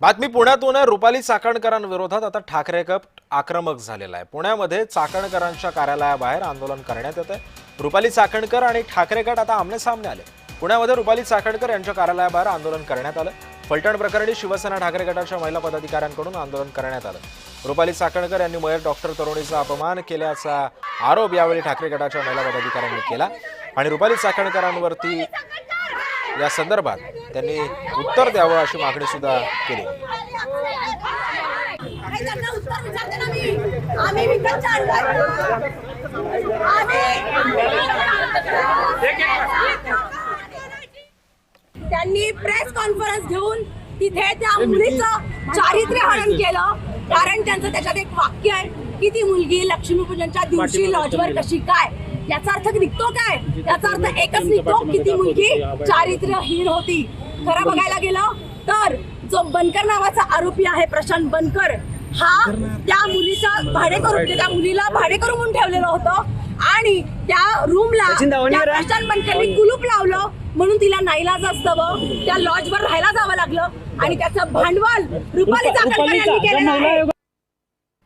बातमी पुण्यातून आहे। रुपाली चाकणकरांविरोधात आता ठाकरे गट आक्रमक झालेला आहे। पुण्यामध्ये चाकणकरांच्या कार्यालयाबाहेर आंदोलन करण्यात येत आहे। रुपाली चाकणकर आणि ठाकरे गट आता आमने-सामने आले। पुण्यामध्ये रुपाली चाकणकर यांच्या कार्यालयाबाहेर आंदोलन करण्यात आलं। फलटण प्रकरणी शिवसेना ठाकरे गटाच्या महिला पदाधिकाऱ्यांकडून आंदोलन करण्यात आलं। रुपाली चाकणकर यांनी मयर डॉक्टर तरुणीचा अपमान केल्याचा आरोप यावेळी ठाकरे गटाच्या महिला पदाधिकाऱ्यांनी केला आणि रुपाली चाकणकरांवरती या संदर्भात त्यांनी उत्तर द्यावं अशी मागणी सुद्धा केली। त्यांनी प्रेस कॉन्फरन्स घेऊन तिथे त्या मुलीचं चारित्र्य हनन केलं। कारण त्यांचं त्याच्यात एक वाक्य आहे की ती मुलगी लक्ष्मीपूजनच्या दिवशी लॉजवर कशी काय, याचा अर्थ निघतो काय? याचा अर्थ एकच निघतो की ती मुलगी चारित्र्यहीन होती। खरं बघायला गेलं तर जो बनकर नावाचा आरोपी आहे प्रशांत बनकर, हा त्या मुलीचा भाडेकरू, त्या मुलीला भाडेकरू म्हणून ठेवलेलं होतं आणि त्या रूमला प्रशांत बनकरनी कुलूप लावलं म्हणून तिला नाईलाज असतं त्या लॉजवर राहायला जावं लागलं आणि त्याचं भांडवल रुपाली चाकणकर यांनी केलं।